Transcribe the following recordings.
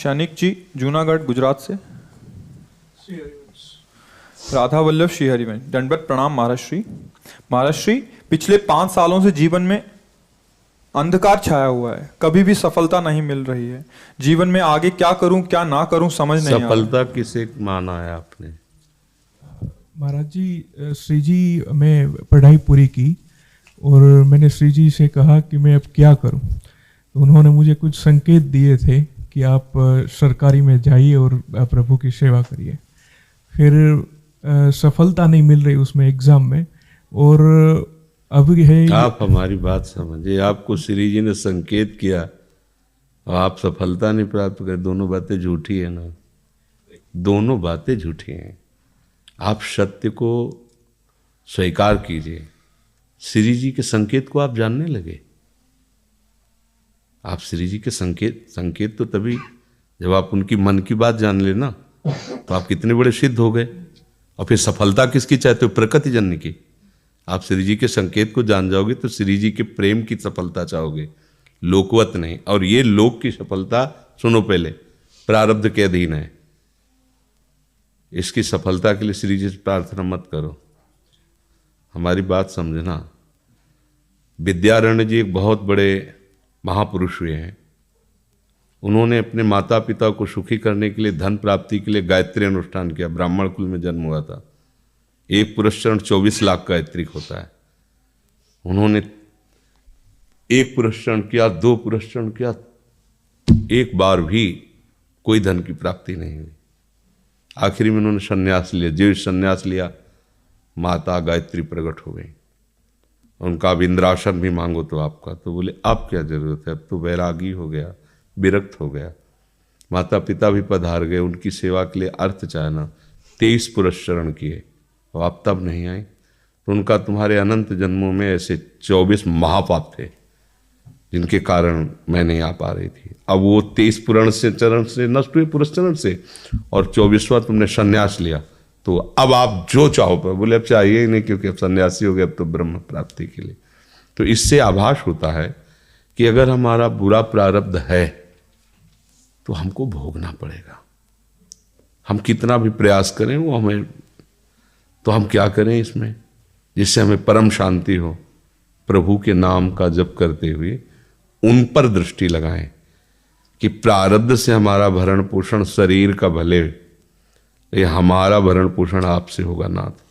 शैनिक जी जूनागढ़ गुजरात से। राधा वल्लभ श्री हरिवंश। दंडवत प्रणाम महाराष्ट्री। महाराष्ट्री, पिछले 5 सालों से जीवन में अंधकार छाया हुआ है, कभी भी सफलता नहीं मिल रही है। जीवन में आगे क्या करूं क्या ना करूं समझ नहीं आ रहा। सफलता किसे माना है आपने? महाराज जी, श्री जी मैं पढ़ाई पूरी की और मैंने श्री जी से कहा कि मैं अब क्या करूं। तो उन्होंने मुझे कुछ संकेत दिए थे कि आप सरकारी में जाइए और प्रभु की सेवा करिए। फिर सफलता नहीं मिल रही उसमें एग्ज़ाम में, और अब है। आप हमारी बात समझिए, आपको श्री जी ने संकेत किया और आप सफलता नहीं प्राप्त कर, दोनों बातें झूठी है ना, दोनों बातें झूठी हैं। आप सत्य को स्वीकार कीजिए। श्री जी के संकेत को आप जानने लगे। आप श्री जी के संकेत तो तभी जब आप उनकी मन की बात जान लेना, तो आप कितने बड़े सिद्ध हो गए। और फिर सफलता किसकी चाहते हो? प्रकृति जन्य की। आप श्री जी के संकेत को जान जाओगे तो श्री जी के प्रेम की सफलता चाहोगे, लोकवत नहीं। और ये लोक की सफलता, सुनो पहले, प्रारब्ध के अधीन है। इसकी सफलता के लिए श्री जी से प्रार्थना मत करो। हमारी बात समझना। विद्यारण्य जी एक बहुत बड़े महापुरुष हुए हैं। उन्होंने अपने माता पिता को सुखी करने के लिए, धन प्राप्ति के लिए गायत्री अनुष्ठान किया। ब्राह्मण कुल में जन्म हुआ था। एक पुरस्चरण 24 लाख गायत्रिक होता है। उन्होंने एक पुरस्चरण किया, 2 पुरस्चरण किया, एक बार भी कोई धन की प्राप्ति नहीं हुई। आखिरी में उन्होंने संन्यास लिया। जो संन्यास लिया, माता गायत्री प्रकट हो गई। उनका अब इंद्रासन भी मांगो तो आपका, तो बोले अब क्या जरूरत है, अब तो वैरागी हो गया, विरक्त हो गया। माता पिता भी पधार गए, उनकी सेवा के लिए अर्थ चाहना। 23 पुरस्चरण किए और आप तब नहीं आए। तो उनका तुम्हारे अनंत जन्मों में ऐसे 24 महापाप थे जिनके कारण मैं नहीं आ पा रही थी। अब वो 23 पुराण से चरण से नष्ट हुए, पुरस्चरण से, और 24वां तुमने संन्यास लिया। तो अब आप जो चाहो पर, बोले अब चाहिए ही नहीं, क्योंकि अब सन्यासी हो गए, अब तो ब्रह्म प्राप्ति के लिए। तो इससे आभास होता है कि अगर हमारा बुरा प्रारब्ध है तो हमको भोगना पड़ेगा। हम कितना भी प्रयास करें वो हमें, तो हम क्या करें इसमें जिससे हमें परम शांति हो? प्रभु के नाम का जप करते हुए उन पर दृष्टि लगाएं कि प्रारब्ध से हमारा भरण पोषण शरीर का भले, ये हमारा भरण पोषण आपसे होगा नाथ।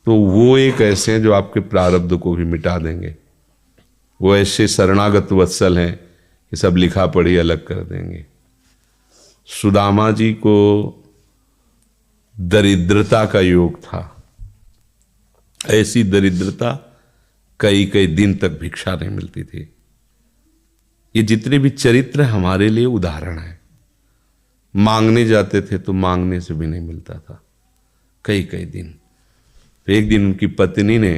तो वो एक ऐसे हैं जो आपके प्रारब्ध को भी मिटा देंगे। वो ऐसे शरणागत वत्सल हैं कि सब लिखा पढ़ी अलग कर देंगे। सुदामा जी को दरिद्रता का योग था। ऐसी दरिद्रता, कई कई दिन तक भिक्षा नहीं मिलती थी। ये जितने भी चरित्र हमारे लिए उदाहरण है। मांगने जाते थे तो मांगने से भी नहीं मिलता था, कई कई दिन। तो एक दिन उनकी पत्नी ने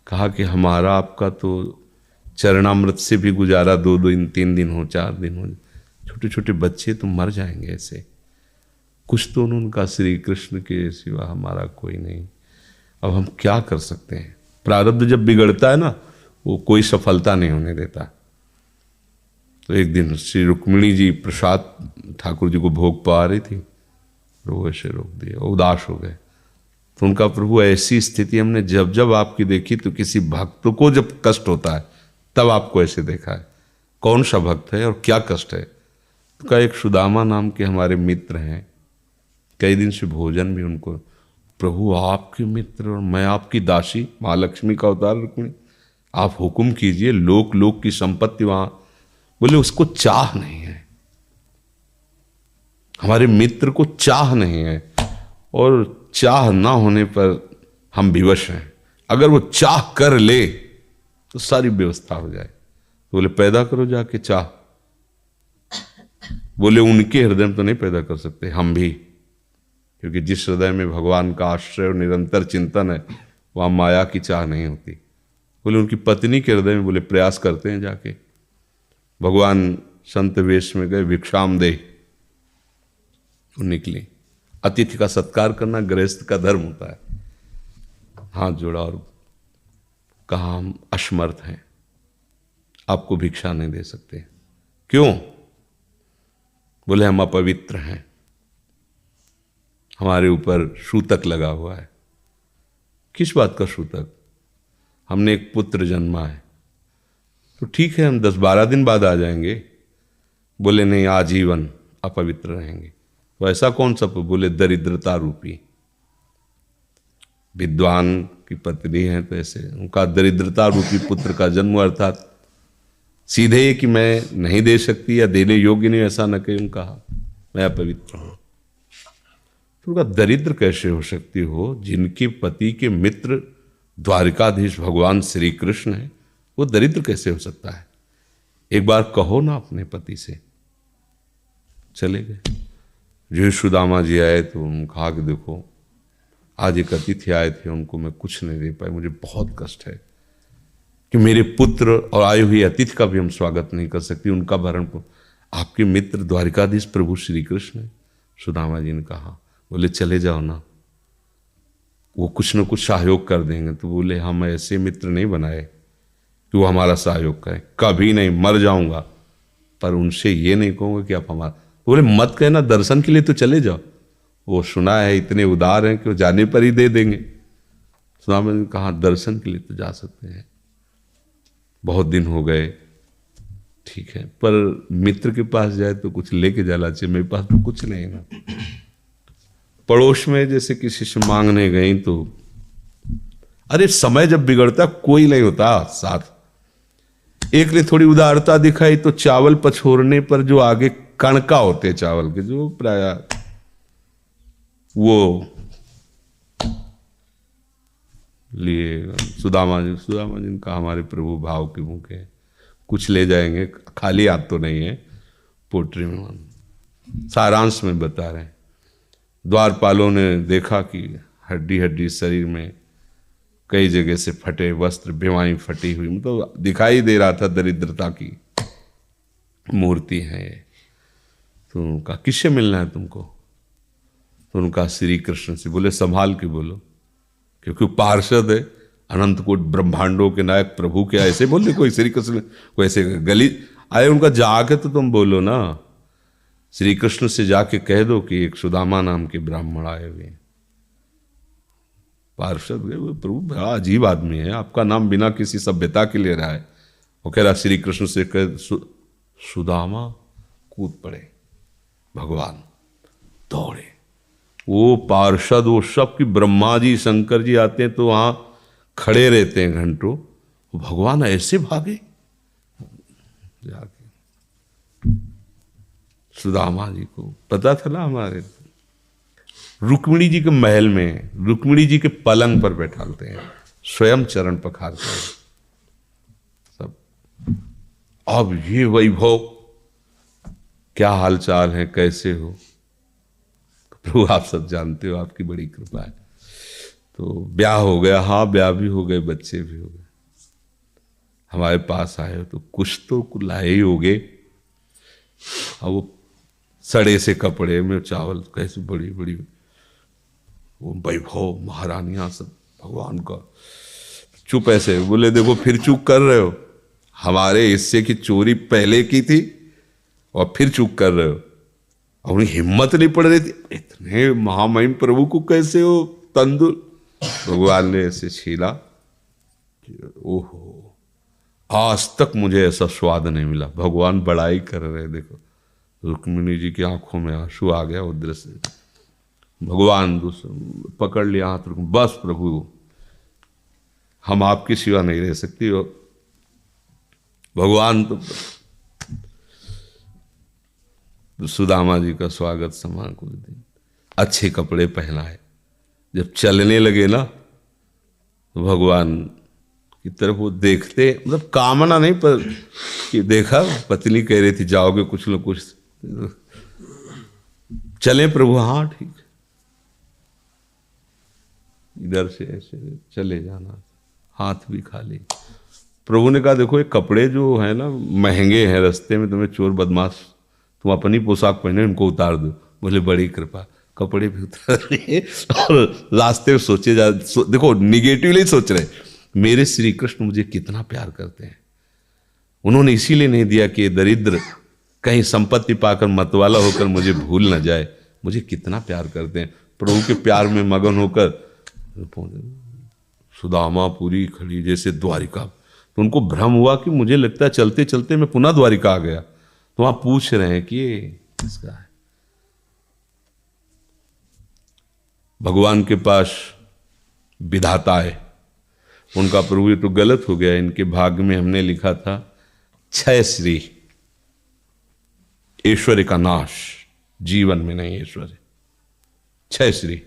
कहा कि हमारा आपका तो चरणामृत से भी गुजारा 2 दिन 3 दिन हो, 4 दिन हो, छोटे छोटे बच्चे तो मर जाएंगे ऐसे। कुछ तो उनका श्री कृष्ण के सिवा हमारा कोई नहीं। अब हम क्या कर सकते हैं? प्रारब्ध जब बिगड़ता है ना, वो कोई सफलता नहीं होने देता। तो एक दिन श्री रुक्मिणी जी प्रसाद ठाकुर जी को भोग पा रही थी, प्रभु ऐसे रोक दिया, उदास हो गए। तो उनका, प्रभु ऐसी स्थिति हमने जब जब आपकी देखी, तो किसी भक्त को जब कष्ट होता है तब आपको ऐसे देखा है। कौन सा भक्त है और क्या कष्ट है? तो का एक सुदामा नाम के हमारे मित्र हैं, कई दिन से भोजन भी उनको, प्रभु आपके मित्र और मैं आपकी दासी, महालक्ष्मी का अवतार रुक्मिणी, आप हुक्म कीजिए, लोक लोक की संपत्ति वहां। बोले उसको चाह नहीं है, हमारे मित्र को चाह नहीं है, और चाह ना होने पर हम विवश हैं। अगर वो चाह कर ले तो सारी व्यवस्था हो जाए। तो बोले पैदा करो जाके चाह। बोले उनके हृदय में तो नहीं पैदा कर सकते, हम भी, क्योंकि जिस हृदय में भगवान का आश्रय और निरंतर चिंतन है, वहां माया की चाह नहीं होती। बोले उनकी पत्नी के हृदय में, बोले प्रयास करते हैं जाके। भगवान संत वेश में गए, भिक्षाम दे, वो निकली। अतिथि का सत्कार करना गृहस्थ का धर्म होता है। हाथ जोड़ा और कहा हम असमर्थ हैं, आपको भिक्षा नहीं दे सकते। क्यों? बोले हम अपवित्र हैं, हमारे ऊपर सूतक लगा हुआ है। किस बात का सूतक? हमने एक पुत्र जन्मा है। तो ठीक है, हम 10-12 दिन बाद आ जाएंगे। बोले नहीं, आजीवन अपवित्र रहेंगे। तो ऐसा कौन सा? बोले दरिद्रता रूपी। विद्वान की पत्नी है तो ऐसे उनका दरिद्रता रूपी पुत्र का जन्म, अर्थात सीधे कि मैं नहीं दे सकती या देने योग्य नहीं, ऐसा न कहीं कहा, मैं अपवित्र हूं। तो उनका दरिद्र कैसे हो सकती हो? जिनके पति के मित्र द्वारिकाधीश भगवान श्री कृष्ण है, वो दरिद्र कैसे हो सकता है? एक बार कहो ना अपने पति से। चले गए। जो सुदामा जी आए तो उन्होंने कहा कि देखो, आज एक अतिथि आए थे, उनको मैं कुछ नहीं दे पाई, मुझे बहुत कष्ट है कि मेरे पुत्र और आए हुए अतिथि का भी हम स्वागत नहीं कर सकती, उनका भरण। आपके मित्र द्वारिकाधीश प्रभु श्री कृष्ण है। सुदामा जी ने कहा, बोले चले जाओ ना, वो कुछ न कुछ सहयोग कर देंगे। तो बोले हम ऐसे मित्र नहीं बनाए कि वो हमारा सहयोग करें, कभी नहीं, मर जाऊंगा, पर उनसे ये नहीं कहूँगा कि आप हमारा। बोले मत कहना, दर्शन के लिए तो चले जाओ, वो सुना है इतने उदार हैं कि वो जाने पर ही दे देंगे। सुदामा जी ने कहा दर्शन के लिए तो जा सकते हैं, बहुत दिन हो गए, ठीक है, पर मित्र के पास जाए तो कुछ लेके जाना चाहिए, मेरे पास तो कुछ नहीं ना। पड़ोस में जैसे किसी से मांगने गई तो, अरे समय जब बिगड़ता कोई नहीं होता साथ। एक ने थोड़ी उदारता दिखाई तो चावल पछोरने पर जो आगे कणका होते चावल के, जो प्राय वो लिए सुदामा जी ने कहा हमारे प्रभु भाव के भूखे हैं, कुछ ले जाएंगे, खाली हाथ तो नहीं है। पोट्री में सारांश में बता रहे हैं, द्वारपालों ने देखा कि हड्डी हड्डी शरीर में कई जगह से फटे वस्त्र, बेवाई फटी हुई, मतलब दिखाई दे रहा था दरिद्रता की मूर्ति है। तो उनका किससे मिलना है तुमको? तो उनका श्री कृष्ण से। बोले संभाल के बोलो, क्योंकि पार्षद है, अनंत कोट ब्रह्मांडों के नायक प्रभु के ऐसे बोले कोई श्री कृष्ण, कोई ऐसे गली आए, उनका जाके तो तुम बोलो ना, श्री कृष्ण से जाके कह दो कि एक सुदामा नाम के ब्राह्मण आए हुए हैं। पार्षद प्रभु बड़ा अजीब आदमी है, आपका नाम बिना किसी सभ्यता के ले रहा है। वो कह रहा श्री कृष्ण से कह, सुदामा कूद पड़े, भगवान दौड़े। वो पार्षद, वो सब की ब्रह्मा जी शंकर जी आते हैं तो वहां खड़े रहते हैं घंटों, भगवान ऐसे भागे जाके। सुदामा जी को पता था ना, हमारे रुक्मिणी जी के महल में रुक्मिणी जी के पलंग पर बैठाते हैं, स्वयं चरण पखारते हैं सब। अब ये वैभव, क्या हालचाल है, कैसे हो? प्रभु आप सब जानते हो, आपकी बड़ी कृपा है। तो ब्याह हो गया, हाँ ब्याह भी हो गए, बच्चे भी हो गए। हमारे पास आए हो तो कुछ तो लाए ही होगे। अब वो सड़े से कपड़े में चावल, कैसे बड़ी बड़ी वो वैभव, महारानियां सब भगवान का। चुप ऐसे बोले, देखो फिर चूक कर रहे हो, हमारे हिस्से की चोरी पहले की थी और फिर चूक कर रहे हो। और उन्हें हिम्मत नहीं पड़ रही थी, इतने महामहिम प्रभु को कैसे हो तंदुर। भगवान ने ऐसे छीला, ओहो आज तक मुझे ऐसा स्वाद नहीं मिला। भगवान बड़ाई कर रहे, देखो रुक्मिणी जी की आंखों में आंसू आ गया उधर से। भगवान पकड़ लिया हाथ, बस प्रभु हम आपके सिवा नहीं रह सकती। और भगवान तो सुदामा जी का स्वागत समान कुछ दिन, अच्छे कपड़े पहनाए। जब चलने लगे ना तो भगवान की तरफ वो देखते, मतलब कामना नहीं, पर कि देखा पत्नी कह रही थी जाओगे कुछ न कुछ, चले प्रभु, हाँ ठीक, इधर से ऐसे चले जाना, हाथ भी खाली। प्रभु ने कहा देखो ये कपड़े जो है ना महंगे हैं, रास्ते में तुम्हें चोर बदमाश, तुम अपनी पोशाक पहने इनको उतार दो। बोले बड़ी कृपा, कपड़े भी उतार दिए और रास्ते में सोचे देखो निगेटिवली सोच रहे, मेरे श्री कृष्ण मुझे कितना प्यार करते हैं। उन्होंने इसीलिए नहीं दिया कि दरिद्र कहीं संपत्ति पाकर मतवाला होकर मुझे भूल न जाए। मुझे कितना प्यार करते हैं, प्रभु के प्यार में मगन होकर सुदामा पूरी खड़ी जैसे द्वारिका। तो उनको भ्रम हुआ कि मुझे लगता है चलते चलते मैं पुनः द्वारिका आ गया। तो वहां पूछ रहे हैं कि ये किसका है। भगवान के पास विधाता है, उनका प्रभु ये तो गलत हो गया, इनके भाग्य में हमने लिखा था क्षय श्री, ऐश्वर्य का नाश, जीवन में नहीं ऐश्वर्य, क्षय श्री।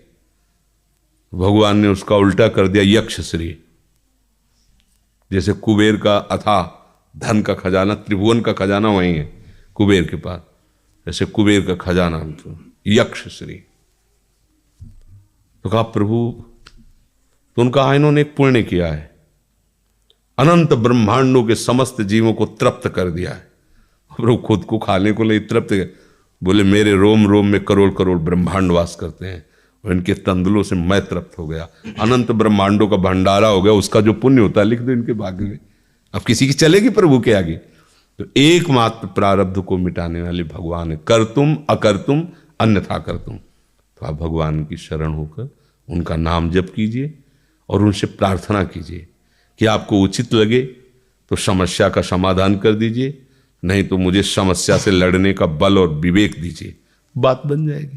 भगवान ने उसका उल्टा कर दिया यक्ष श्री। जैसे कुबेर का अथाह धन का खजाना, त्रिभुवन का खजाना वही है कुबेर के पास, ऐसे कुबेर का खजाना यक्ष श्री। तो कहा प्रभु, तो उनका इन्होंने एक पुण्य किया है, अनंत ब्रह्मांडों के समस्त जीवों को तृप्त कर दिया है। प्रभु खुद को खाने को नहीं तृप्त, बोले मेरे रोम रोम में करोड़ करोड़ ब्रह्मांड वास करते हैं और इनके तंदुलों से मैं तृप्त हो गया। अनंत ब्रह्मांडों का भंडारा हो गया, उसका जो पुण्य होता है लिख दो इनके भाग्य में। अब किसी की चलेगी प्रभु के आगे। तो एकमात्र प्रारब्ध को मिटाने वाले भगवान है, कर तुम अकर तुम अन्यथा कर तुम। तो आप भगवान की शरण होकर उनका नाम जप कीजिए और उनसे प्रार्थना कीजिए कि आपको उचित लगे तो समस्या का समाधान कर दीजिए, नहीं तो मुझे समस्या से लड़ने का बल और विवेक दीजिए, बात बन जाएगी।